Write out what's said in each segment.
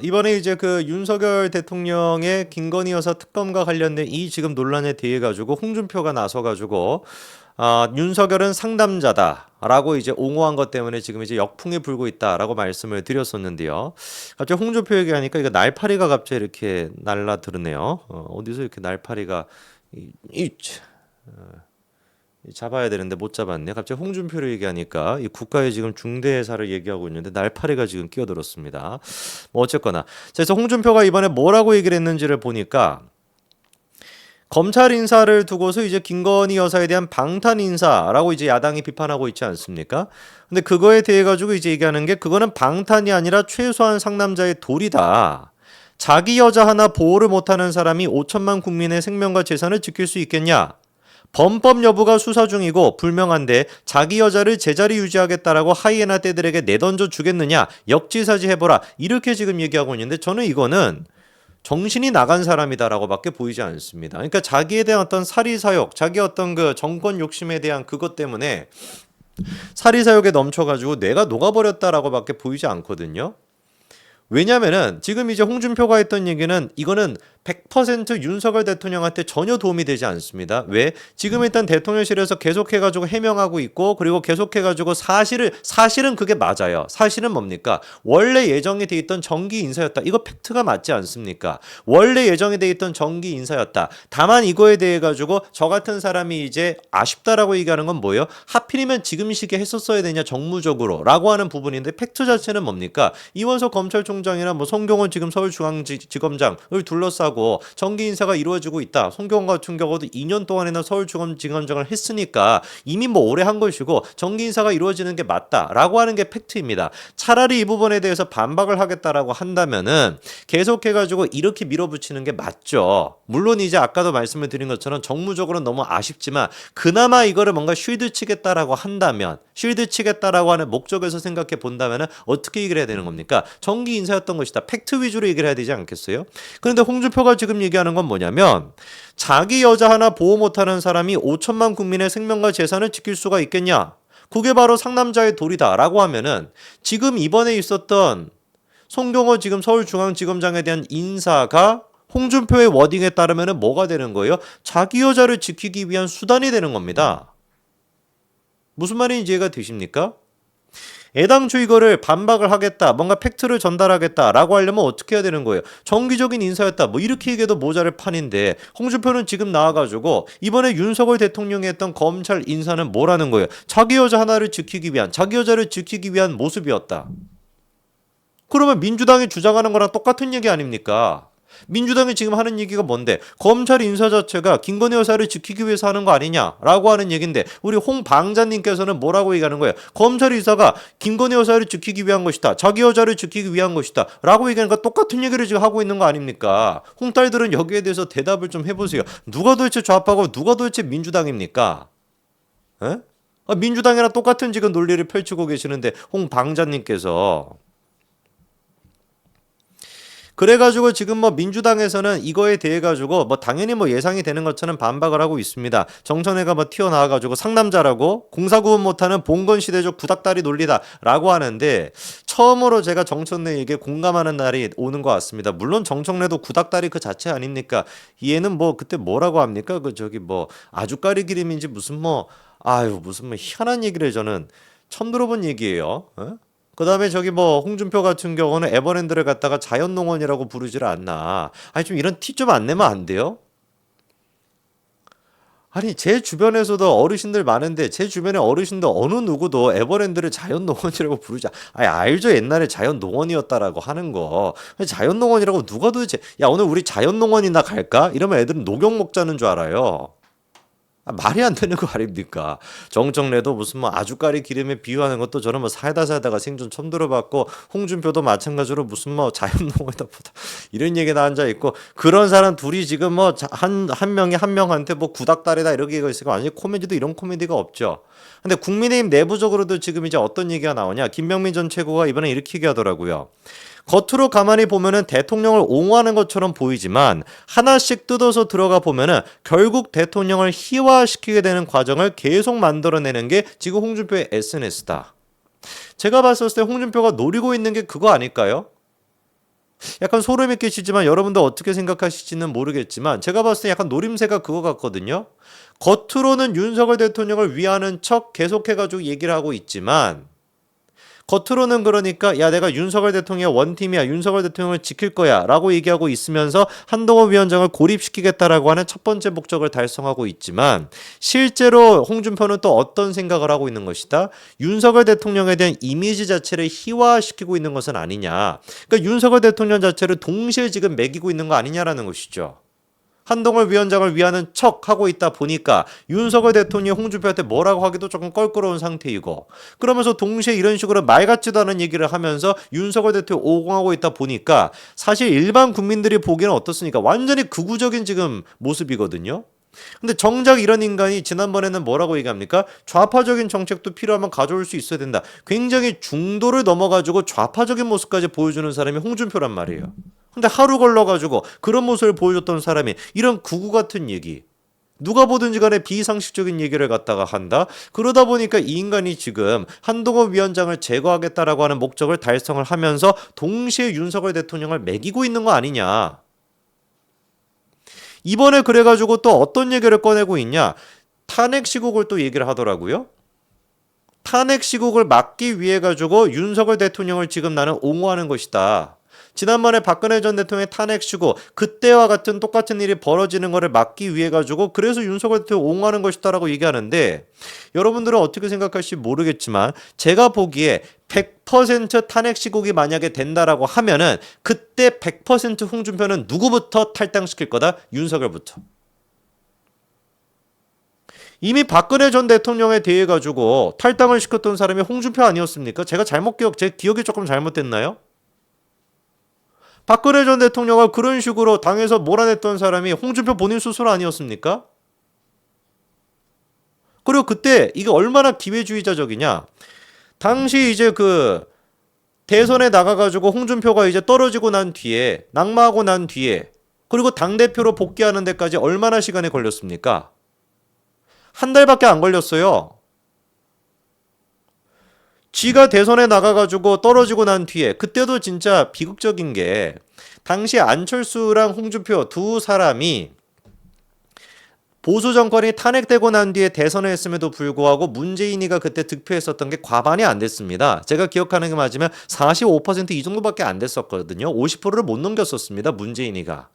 이번에 이제 그 윤석열 대통령의 김건희 여사 특검과 관련된 이 지금 논란에 대해 가지고 홍준표가 나서 가지고 윤석열은 상담자다라고 이제 옹호한 것 때문에 지금 이제 역풍이 불고 있다라고 말씀을 드렸었는데요. 갑자기 홍준표 얘기하니까 이거 날파리가 갑자기 이렇게 날라드네요. 어디서 이렇게 날파리가 이, 이, 잡아야 되는데 못 잡았네. 갑자기 홍준표를 얘기하니까 이 국가의 지금 중대사를 얘기하고 있는데 날파리가 지금 끼어들었습니다. 뭐 어쨌거나. 자, 그래서 홍준표가 이번에 뭐라고 얘기를 했는지를 보니까 검찰 인사를 두고서 이제 김건희 여사에 대한 방탄 인사라고 이제 야당이 비판하고 있지 않습니까? 근데 그거에 대해 가지고 이제 얘기하는 게 그거는 방탄이 아니라 최소한 상남자의 도리다. 자기 여자 하나 보호를 못하는 사람이 5천만 국민의 생명과 재산을 지킬 수 있겠냐? 범법 여부가 수사 중이고 불명한데 자기 여자를 제자리 유지하겠다라고 하이에나 떼들에게 내던져 주겠느냐? 역지사지 해보라. 이렇게 지금 얘기하고 있는데 저는 이거는 정신이 나간 사람이다라고밖에 보이지 않습니다. 그러니까 자기에 대한 어떤 사리사욕, 자기 어떤 그 정권 욕심에 대한 그것 때문에 사리사욕에 넘쳐가지고 내가 녹아버렸다라고밖에 보이지 않거든요. 왜냐면은 지금 이제 홍준표가 했던 얘기는 이거는 100% 윤석열 대통령한테 전혀 도움이 되지 않습니다. 왜? 지금 일단 대통령실에서 계속해가지고 해명하고 있고 그리고 계속해가지고 사실은 그게 맞아요. 사실은 뭡니까? 원래 예정이 돼 있던 정기 인사였다. 이거 팩트가 맞지 않습니까? 원래 예정이 돼 있던 정기 인사였다. 다만 이거에 대해 가지고 저 같은 사람이 이제 아쉽다라고 얘기하는 건 뭐예요? 하필이면 지금 시기에 했었어야 되냐 정무적으로 라고 하는 부분인데 팩트 자체는 뭡니까? 이원석 검찰총장이나 뭐 송경원 지금 서울중앙지검장을 둘러싸고 정기 인사가 이루어지고 있다. 송경원 같은 경우도 2년 동안이나 서울중앙지검장을 했으니까 이미 뭐 오래 한 것이고 정기 인사가 이루어지는 게 맞다라고 하는 게 팩트입니다. 차라리 이 부분에 대해서 반박을 하겠다라고 한다면은 계속해가지고 이렇게 밀어붙이는 게 맞죠. 물론 이제 아까도 말씀을 드린 것처럼 정무적으로는 너무 아쉽지만 그나마 이거를 뭔가 쉴드 치겠다라고 한다면 쉴드 치겠다라고 하는 목적에서 생각해 본다면은 어떻게 얘기를 해야 되는 겁니까? 정기 인사였던 것이다. 팩트 위주로 얘기를 해야 되지 않겠어요? 그런데 홍준표가 지금 얘기하는 건 뭐냐면 자기 여자 하나 보호 못하는 사람이 5천만 국민의 생명과 재산을 지킬 수가 있겠냐? 그게 바로 상남자의 도리다라고 하면은 지금 이번에 있었던 송경호 지금 서울중앙지검장에 대한 인사가 홍준표의 워딩에 따르면 뭐가 되는 거예요? 자기 여자를 지키기 위한 수단이 되는 겁니다. 무슨 말인지 이해가 되십니까? 애당초 이거를 반박을 하겠다, 뭔가 팩트를 전달하겠다라고 하려면 어떻게 해야 되는 거예요? 정기적인 인사였다, 뭐 이렇게 얘기해도 모자랄 판인데 홍준표는 지금 나와가지고 이번에 윤석열 대통령이 했던 검찰 인사는 뭐라는 거예요? 자기 여자 하나를 지키기 위한, 자기 여자를 지키기 위한 모습이었다. 그러면 민주당이 주장하는 거랑 똑같은 얘기 아닙니까? 민주당이 지금 하는 얘기가 뭔데? 검찰 인사 자체가 김건희 여사를 지키기 위해서 하는 거 아니냐라고 하는 얘기인데 우리 홍 방자님께서는 뭐라고 얘기하는 거예요? 검찰 인사가 김건희 여사를 지키기 위한 것이다. 자기 여자를 지키기 위한 것이다. 라고 얘기하니까 똑같은 얘기를 지금 하고 있는 거 아닙니까? 홍딸들은 여기에 대해서 대답을 좀 해보세요. 누가 도대체 좌파고 누가 도대체 민주당입니까? 에? 민주당이랑 똑같은 지금 논리를 펼치고 계시는데 홍 방자님께서 그래가지고 지금 뭐 민주당에서는 이거에 대해 가지고 뭐 당연히 뭐 예상이 되는 것처럼 반박을 하고 있습니다. 정청래가 뭐 튀어나와가지고 상남자라고 공사구분 못하는 봉건시대적 구닥다리 논리다라고 하는데 처음으로 제가 정청래에게 공감하는 날이 오는 것 같습니다. 물론 정청래도 구닥다리 그 자체 아닙니까? 얘는 뭐 그때 뭐라고 합니까? 그 저기 뭐 아주까리 기름인지 무슨 뭐 무슨 뭐 희한한 얘기를 저는 처음 들어본 얘기예요. 그 다음에 저기 뭐 홍준표 같은 경우는 에버랜드를 갖다가 자연농원이라고 부르질 않나. 아니 좀 이런 티 좀 안 내면 안 돼요? 아니 제 주변에서도 어르신들 많은데 제 주변에 어르신들 어느 누구도 에버랜드를 자연농원이라고 부르지 알죠? 옛날에 자연농원이었다라고 하는 거. 자연농원이라고 누가 도대체 야 오늘 우리 자연농원이나 갈까? 이러면 애들은 녹용 먹자는 줄 알아요. 말이 안 되는 거 아닙니까? 정청래도 무슨 뭐 아주까리 기름에 비유하는 것도 저는 뭐 살다가 생전 처음 들어봤고 홍준표도 마찬가지로 무슨 뭐 자연농원이다 보다 이런 얘기나 앉아 있고 그런 사람 둘이 지금 뭐 한 명이 한 명한테 뭐 구닥다리다 이렇게 얘기가 있으니까 아니 코미디도 이런 코미디가 없죠. 근데 국민의힘 내부적으로도 지금 이제 어떤 얘기가 나오냐? 김병민 전 최고가 이번에 이렇게 얘기하더라고요. 겉으로 가만히 보면은 대통령을 옹호하는 것처럼 보이지만 하나씩 뜯어서 들어가 보면은 결국 대통령을 희화시키게 되는 과정을 계속 만들어내는 게 지금 홍준표의 SNS다. 제가 봤을 때 홍준표가 노리고 있는 게 그거 아닐까요? 약간 소름이 끼치지만 여러분들 어떻게 생각하실지는 모르겠지만 제가 봤을 때 약간 노림새가 그거 같거든요. 겉으로는 윤석열 대통령을 위하는 척 계속해가지고 얘기를 하고 있지만 겉으로는 그러니까 야 내가 윤석열 대통령 원팀이야 윤석열 대통령을 지킬 거야 라고 얘기하고 있으면서 한동훈 위원장을 고립시키겠다라고 하는 첫 번째 목적을 달성하고 있지만 실제로 홍준표는 또 어떤 생각을 하고 있는 것이다. 윤석열 대통령에 대한 이미지 자체를 희화시키고 있는 것은 아니냐. 그러니까 윤석열 대통령 자체를 동시에 지금 매기고 있는 거 아니냐라는 것이죠. 한동훈 위원장을 위하는 척 하고 있다 보니까 윤석열 대통령이 홍준표한테 뭐라고 하기도 조금 껄끄러운 상태이고 그러면서 동시에 이런 식으로 말 같지도 않은 얘기를 하면서 윤석열 대통령 오공하고 있다 보니까 사실 일반 국민들이 보기에는 어떻습니까? 완전히 극우적인 지금 모습이거든요. 근데 정작 이런 인간이 지난번에는 뭐라고 얘기합니까? 좌파적인 정책도 필요하면 가져올 수 있어야 된다. 굉장히 중도를 넘어가지고 좌파적인 모습까지 보여주는 사람이 홍준표란 말이에요. 근데 하루 걸러가지고 그런 모습을 보여줬던 사람이 이런 구구 같은 얘기 누가 보든지 간에 비상식적인 얘기를 갖다가 한다. 그러다 보니까 이 인간이 지금 한동훈 위원장을 제거하겠다라고 하는 목적을 달성을 하면서 동시에 윤석열 대통령을 매기고 있는 거 아니냐. 이번에 그래가지고 또 어떤 얘기를 꺼내고 있냐. 탄핵 시국을 또 얘기를 하더라고요. 탄핵 시국을 막기 위해 가지고 윤석열 대통령을 지금 나는 옹호하는 것이다. 지난번에 박근혜 전 대통령의 탄핵 시고 그때와 같은 똑같은 일이 벌어지는 것을 막기 위해 가지고 그래서 윤석열 대통령 옹호하는 것이다라고 얘기하는데 여러분들은 어떻게 생각할지 모르겠지만 제가 보기에 100% 탄핵 시국이 만약에 된다라고 하면은 그때 100% 홍준표는 누구부터 탈당시킬 거다? 윤석열부터. 이미 박근혜 전 대통령에 대해 가지고 탈당을 시켰던 사람이 홍준표 아니었습니까? 제 기억이 조금 잘못됐나요? 박근혜 전 대통령을 그런 식으로 당에서 몰아냈던 사람이 홍준표 본인 스스로 아니었습니까? 그리고 그때 이게 얼마나 기회주의자적이냐. 당시 이제 그 대선에 나가가지고 홍준표가 이제 떨어지고 난 뒤에 낙마하고 난 뒤에 그리고 당대표로 복귀하는 데까지 얼마나 시간이 걸렸습니까? 한 달밖에 안 걸렸어요. 지가 대선에 나가가지고 떨어지고 난 뒤에 그때도 진짜 비극적인 게 당시 안철수랑 홍준표 두 사람이 보수 정권이 탄핵되고 난 뒤에 대선을 했음에도 불구하고 문재인이가 그때 득표했었던 게 과반이 안 됐습니다. 제가 기억하는 게 맞으면 45%이 정도밖에 안 됐었거든요. 50%를 못 넘겼었습니다. 문재인이가.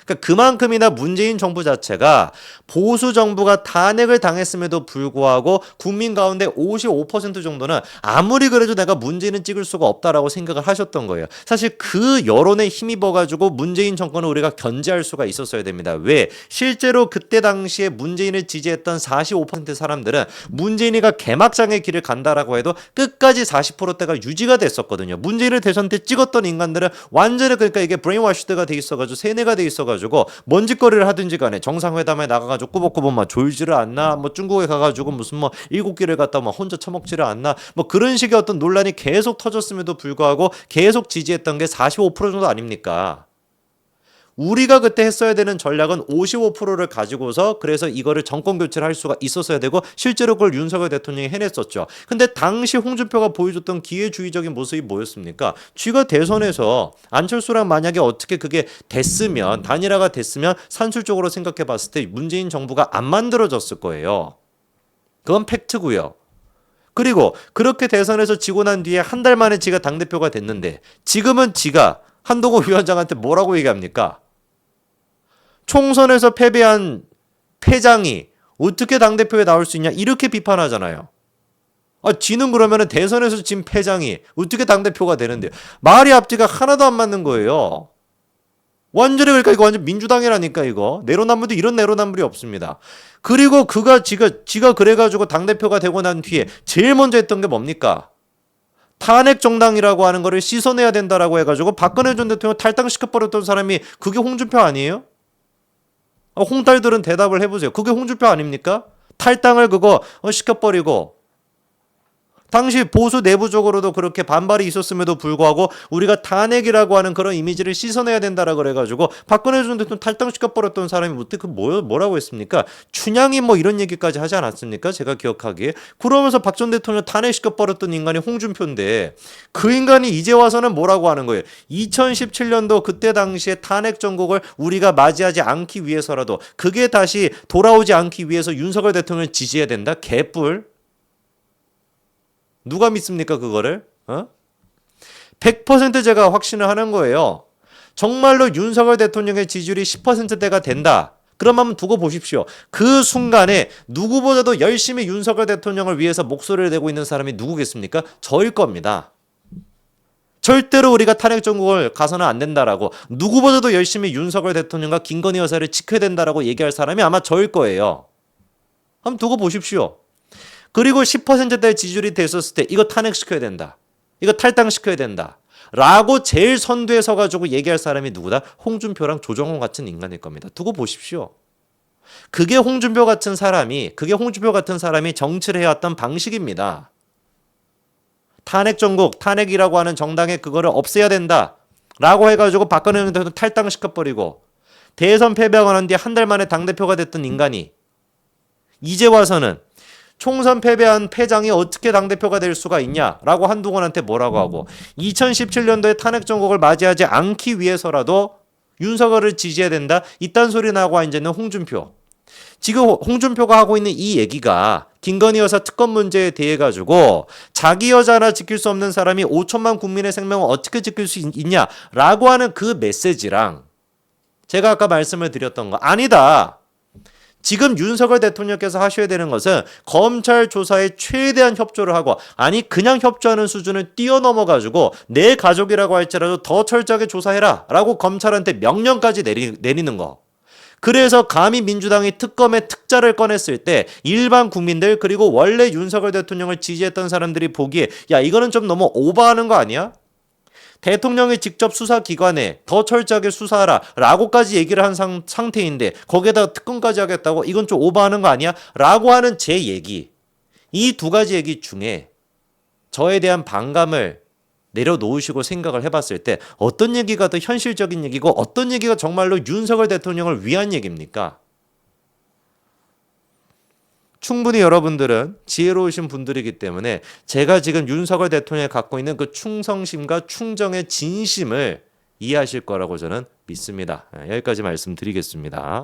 그러니까 그만큼이나 문재인 정부 자체가 보수 정부가 탄핵을 당했음에도 불구하고 국민 가운데 55% 정도는 아무리 그래도 내가 문재인은 찍을 수가 없다라고 생각을 하셨던 거예요. 사실 그 여론에 힘입어가지고 문재인 정권을 우리가 견제할 수가 있었어야 됩니다. 왜? 실제로 그때 당시에 문재인을 지지했던 45% 사람들은 문재인이가 개막장의 길을 간다라고 해도 끝까지 40%대가 유지가 됐었거든요. 문재인을 대선 때 찍었던 인간들은 완전히 그러니까 이게 브레인워시드가 돼 있어가지고 세뇌가 돼 있어가지고 뭔 짓거리를 하든지 간에 정상회담에 나가가지고 꾸벅꾸벅 막 졸지를 않나 뭐 중국에 가가지고 무슨 뭐 일곱 끼를 갖다 막 혼자 처먹지를 않나 뭐 그런 식의 어떤 논란이 계속 터졌음에도 불구하고 계속 지지했던 게 45% 정도 아닙니까? 우리가 그때 했어야 되는 전략은 55%를 가지고서 그래서 이거를 정권 교체를 할 수가 있었어야 되고 실제로 그걸 윤석열 대통령이 해냈었죠. 근데 당시 홍준표가 보여줬던 기회주의적인 모습이 뭐였습니까? 쥐가 대선에서 안철수랑 만약에 어떻게 그게 됐으면 단일화가 됐으면 산술적으로 생각해 봤을 때 문재인 정부가 안 만들어졌을 거예요. 그건 팩트고요. 그리고 그렇게 대선에서 지고 난 뒤에 한 달 만에 지가 당대표가 됐는데 지금은 지가 한동훈 위원장한테 뭐라고 얘기합니까? 총선에서 패배한 패장이 어떻게 당대표에 나올 수 있냐 이렇게 비판하잖아요. 지는 그러면은 대선에서 진 패장이 어떻게 당대표가 되는데 말이 앞뒤가 하나도 안 맞는 거예요. 완전히 그러니까 이거 완전 민주당이라니까 이거 내로남불도 이런 내로남불이 없습니다. 그리고 지가 그래가지고 당대표가 되고 난 뒤에 제일 먼저 했던 게 뭡니까? 탄핵 정당이라고 하는 거를 씻어내야 된다라고 해가지고 박근혜 전 대통령 탈당시켜버렸던 사람이 그게 홍준표 아니에요? 홍딸들은 대답을 해보세요. 그게 홍준표 아닙니까? 탈당을 그거 시켜버리고 당시 보수 내부적으로도 그렇게 반발이 있었음에도 불구하고 우리가 탄핵이라고 하는 그런 이미지를 씻어내야 된다라 그래가지고 박근혜 전 대통령 탈당시켜버렸던 사람이 어떻게 뭐라고 했습니까? 춘향이 뭐 이런 얘기까지 하지 않았습니까? 제가 기억하기에. 그러면서 박 전 대통령 탄핵시켜버렸던 인간이 홍준표인데 그 인간이 이제 와서는 뭐라고 하는 거예요? 2017년도 그때 당시에 탄핵 정국을 우리가 맞이하지 않기 위해서라도 그게 다시 돌아오지 않기 위해서 윤석열 대통령을 지지해야 된다? 개뿔. 누가 믿습니까 그거를? 100% 제가 확신을 하는 거예요. 정말로 윤석열 대통령의 지지율이 10%대가 된다. 그럼 한번 두고 보십시오. 그 순간에 누구보다도 열심히 윤석열 대통령을 위해서 목소리를 내고 있는 사람이 누구겠습니까? 저일 겁니다. 절대로 우리가 탄핵 정국을 가서는 안 된다라고 누구보다도 열심히 윤석열 대통령과 김건희 여사를 지켜야 된다라고 얘기할 사람이 아마 저일 거예요. 한번 두고 보십시오. 그리고 10%대 지지율이 됐었을 때 이거 탄핵시켜야 된다. 이거 탈당시켜야 된다. 라고 제일 선두에 서가지고 얘기할 사람이 누구다? 홍준표랑 조정훈 같은 인간일 겁니다. 두고 보십시오. 그게 홍준표 같은 사람이 정치를 해왔던 방식입니다. 탄핵 정국, 탄핵이라고 하는 정당에 그거를 없애야 된다. 라고 해가지고 박근혜 대통령 탈당시켜버리고 대선 패배하고 난 뒤에 한 달 만에 당대표가 됐던 인간이 이제 와서는 총선 패배한 패장이 어떻게 당대표가 될 수가 있냐라고 한동훈한테 뭐라고 하고 2017년도에 탄핵 정국을 맞이하지 않기 위해서라도 윤석열을 지지해야 된다. 이딴 소리 나고 이제는 홍준표. 지금 홍준표가 하고 있는 이 얘기가 김건희 여사 특검 문제에 대해 가지고 자기 여자 하나 지킬 수 없는 사람이 5천만 국민의 생명을 어떻게 지킬 수 있냐라고 하는 그 메시지랑 제가 아까 말씀을 드렸던 거 아니다. 지금 윤석열 대통령께서 하셔야 되는 것은 검찰 조사에 최대한 협조를 하고 아니 그냥 협조하는 수준을 뛰어넘어가지고 내 가족이라고 할지라도 더 철저하게 조사해라 라고 검찰한테 명령까지 내리는 거. 그래서 감히 민주당이 특검의 특자를 꺼냈을 때 일반 국민들 그리고 원래 윤석열 대통령을 지지했던 사람들이 보기에 야 이거는 좀 너무 오버하는 거 아니야? 대통령이 직접 수사기관에 더 철저하게 수사하라 라고까지 얘기를 한 상태인데 거기에다가 특검까지 하겠다고 이건 좀 오버하는 거 아니야? 라고 하는 제 얘기 이 두 가지 얘기 중에 저에 대한 반감을 내려놓으시고 생각을 해봤을 때 어떤 얘기가 더 현실적인 얘기고 어떤 얘기가 정말로 윤석열 대통령을 위한 얘기입니까? 충분히 여러분들은 지혜로우신 분들이기 때문에 제가 지금 윤석열 대통령이 갖고 있는 그 충성심과 충정의 진심을 이해하실 거라고 저는 믿습니다. 여기까지 말씀드리겠습니다.